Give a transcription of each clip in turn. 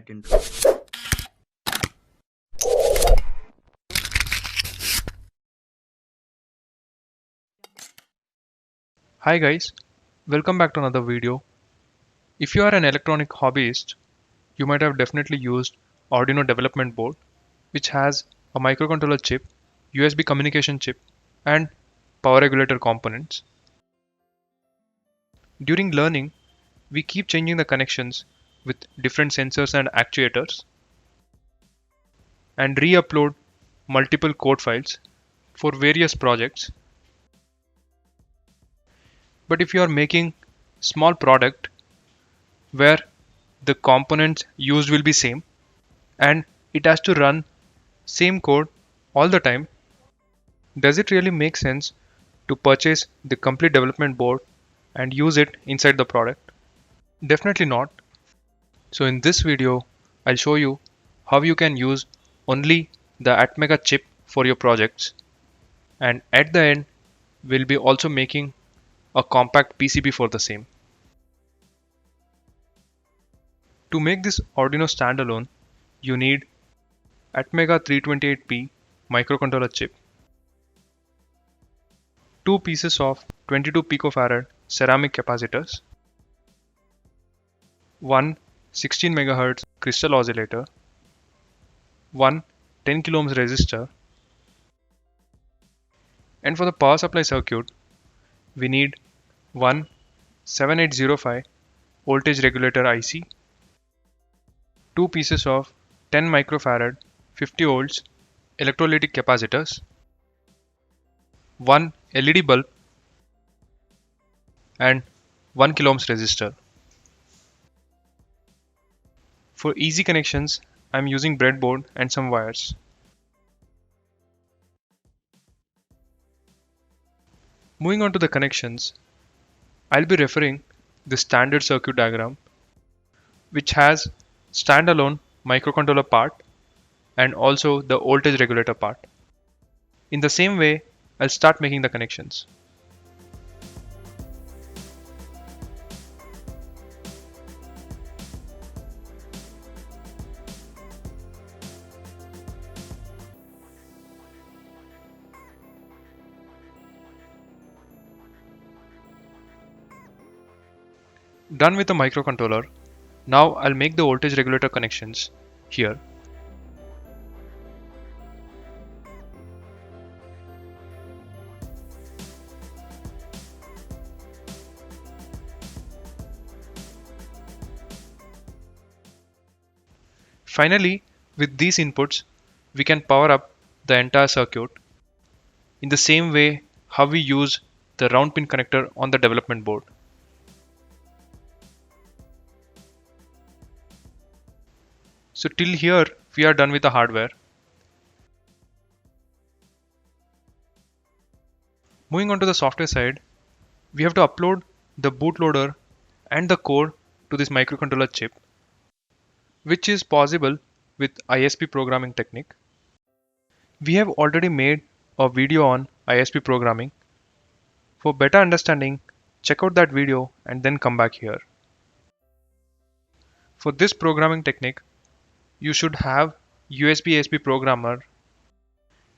second. Hi guys, welcome back to another video. If you are an electronic hobbyist, you might have definitely used Arduino development board, which has a microcontroller chip, USB communication chip, and power regulator components. During learning, we keep changing the connections with different sensors and actuators and re-upload multiple code files for various projects. But if you are making small product where the components used will be same and it has to run same code all the time, does it really make sense to purchase the complete development board and use it inside the product? Definitely not. So in this video, I'll show you how you can use only the ATMEGA chip for your projects, and at the end we'll be also making a compact PCB for the same. To make this Arduino standalone, you need ATMEGA328P microcontroller chip, 2 pieces of 22 picofarad ceramic capacitors, one 16 MHz crystal oscillator, one 10 kilo ohms resistor, and for the power supply circuit, we need one 7805 voltage regulator IC, 2 pieces of 10 microfarad 50 volts electrolytic capacitors, one LED bulb, and 1 kilo ohms resistor. For easy connections, I am using breadboard and some wires. Moving on to the connections, I'll be referring the standard circuit diagram, which has standalone microcontroller part and also the voltage regulator part. In the same way, I'll start making the connections. Done with the microcontroller, now I'll make the voltage regulator connections here. Finally, with these inputs, we can power up the entire circuit in the same way how we use the round pin connector on the development board. So till here, we are done with the hardware. Moving on to the software side, we have to upload the bootloader and the code to this microcontroller chip, which is possible with ISP programming technique. We have already made a video on ISP programming. For better understanding, check out that video and then come back here. For this programming technique, you should have USB ASP programmer.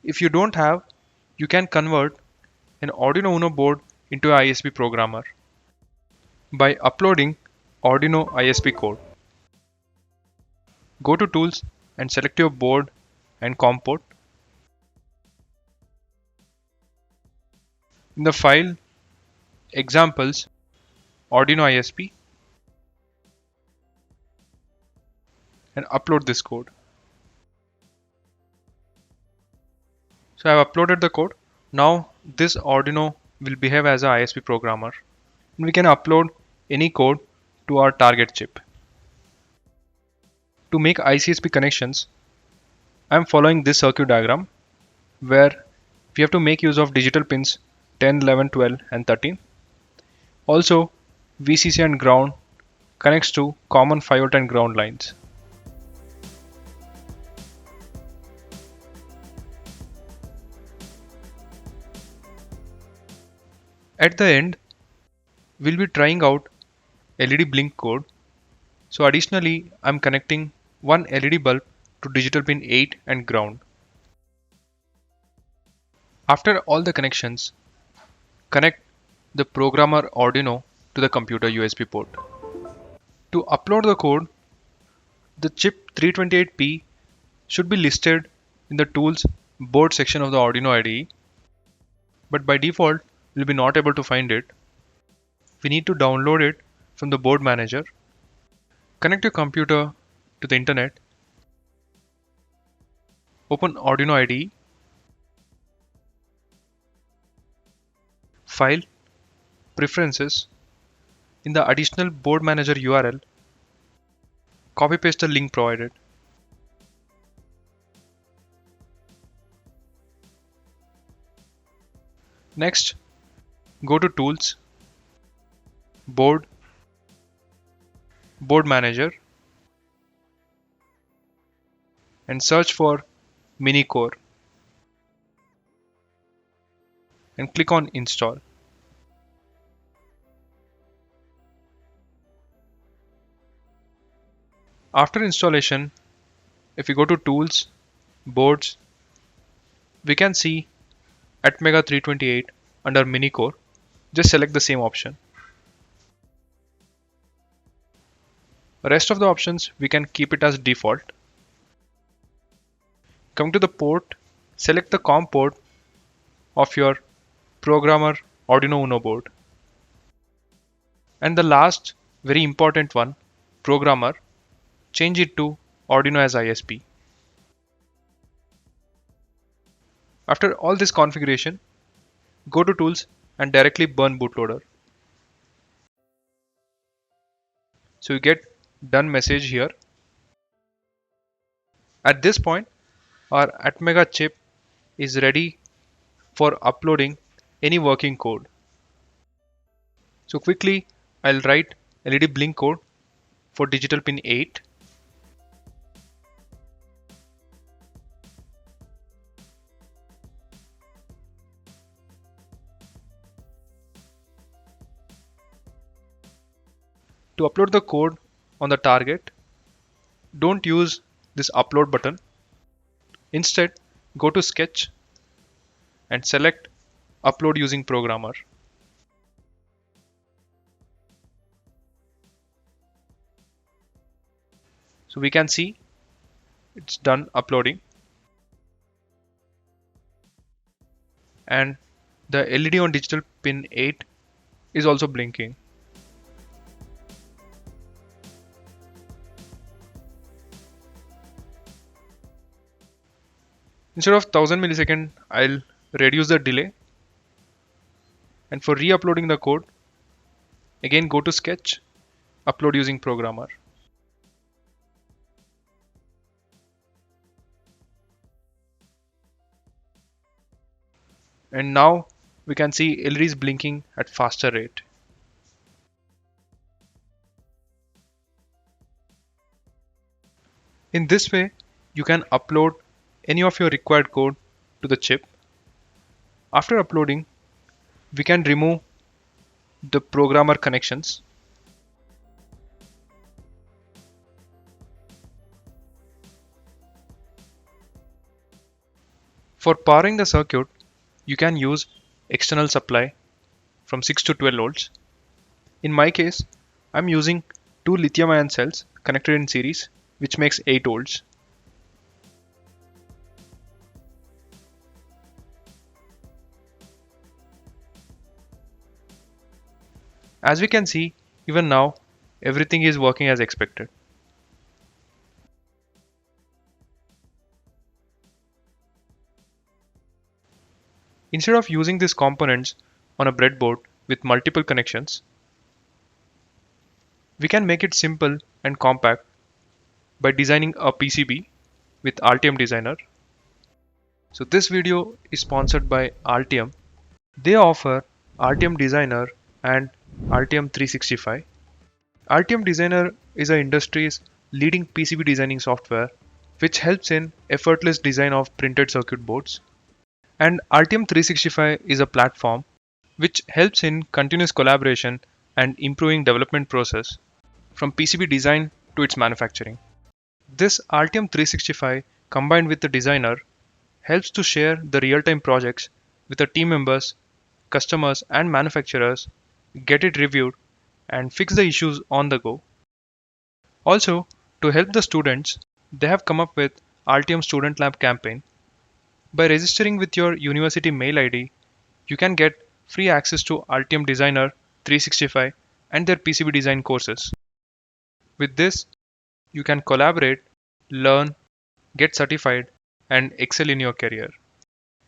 If you don't have, you can convert an Arduino Uno board into an ISP programmer by uploading Arduino ISP code. Go to Tools and select your board and COM port. In the file Examples Arduino ISP and upload this code. So I have uploaded the code. Now this Arduino will behave as an ISP programmer. We can upload any code to our target chip. To make ICSP connections, I am following this circuit diagram where we have to make use of digital pins 10, 11, 12 and 13. Also, VCC and ground connects to common 5 volt and ground lines. At the end, we'll be trying out LED blink code. So additionally, I'm connecting one LED bulb to digital pin 8 and ground. After all the connections, connect the programmer Arduino to the computer USB port. To upload the code, the chip 328P should be listed in the Tools Board section of the Arduino IDE, but by default, we'll be not able to find it. We need to download it from the board manager. Connect your computer to the internet. Open Arduino IDE. File, Preferences. In the additional board manager URL, copy paste the link provided. Next, go to Tools, Board, Board Manager, and search for Mini Core and click on Install. After installation, if we go to Tools, Boards, we can see ATMEGA328 under Mini Core. Just select the same option. The rest of the options we can keep it as default. Come to the port, select the COM port of your programmer Arduino Uno board. And the last, very important one, programmer, change it to Arduino as ISP. After all this configuration, go to Tools and directly burn Bootloader. So you get done message here. At this point, our ATMEGA chip is ready for uploading any working code. So quickly, I'll write LED blink code for digital pin 8. To upload the code on the target, don't use this upload button. Instead, go to Sketch and select Upload using Programmer. So we can see it's done uploading. And the LED on digital pin 8 is also blinking. Instead of 1000 millisecond, I'll reduce the delay. And for re-uploading the code, again go to Sketch, Upload using Programmer. And now we can see LEDs blinking at faster rate. In this way, you can upload any of your required code to the chip. After uploading, we can remove the programmer connections. For powering the circuit, you can use external supply from 6 to 12 volts. In my case, I'm using 2 lithium-ion cells connected in series, which makes 8 volts. As we can see, even now, everything is working as expected. Instead of using these components on a breadboard with multiple connections, we can make it simple and compact by designing a PCB with Altium Designer. So this video is sponsored by Altium. They offer Altium Designer and Altium 365. Altium Designer is the industry's leading PCB designing software, which helps in effortless design of printed circuit boards. And Altium 365 is a platform which helps in continuous collaboration and improving development process from PCB design to its manufacturing. This Altium 365 combined with the designer helps to share the real-time projects with the team members, customers and manufacturers, get it reviewed and fix the issues on the go. Also, to help the students, they have come up with Altium Student Lab campaign. By registering with your university mail ID, you can get free access to Altium Designer 365 and their PCB design courses. With this, you can collaborate, learn, get certified, and excel in your career.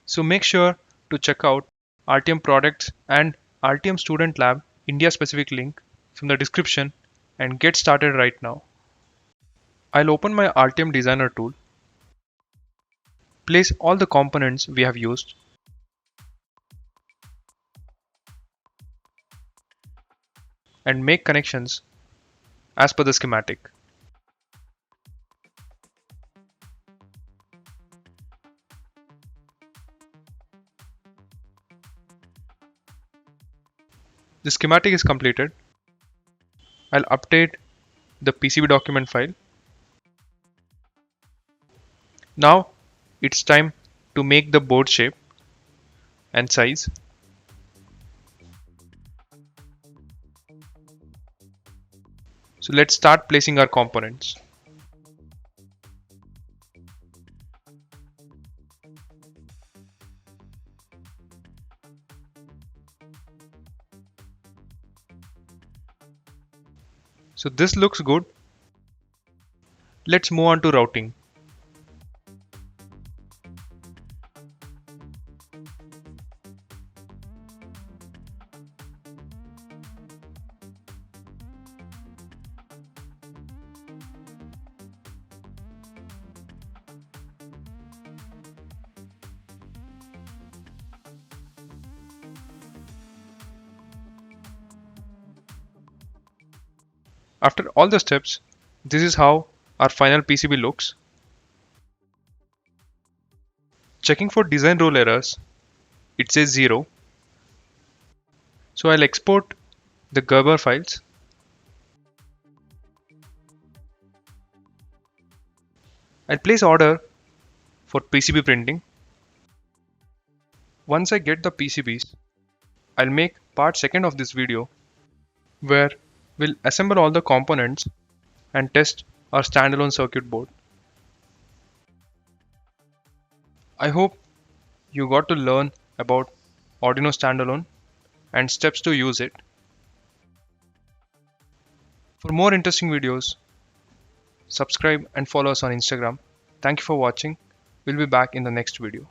So make sure to check out Altium products and Altium Student Lab India specific link from the description and get started right now. I'll open my Altium Designer tool, place all the components we have used, and make connections as per the schematic. The schematic is completed. I'll update the PCB document file. Now it's time to make the board shape and size. So let's start placing our components. So this looks good. Let's move on to routing. After all the steps, this is how our final PCB looks. Checking for design rule errors, it says 0. So I'll export the Gerber files. I'll place order for PCB printing. Once I get the PCBs, I'll make part second of this video where we'll assemble all the components and test our standalone circuit board. I hope you got to learn about Arduino Standalone and steps to use it. For more interesting videos, subscribe and follow us on Instagram. Thank you for watching. We'll be back in the next video.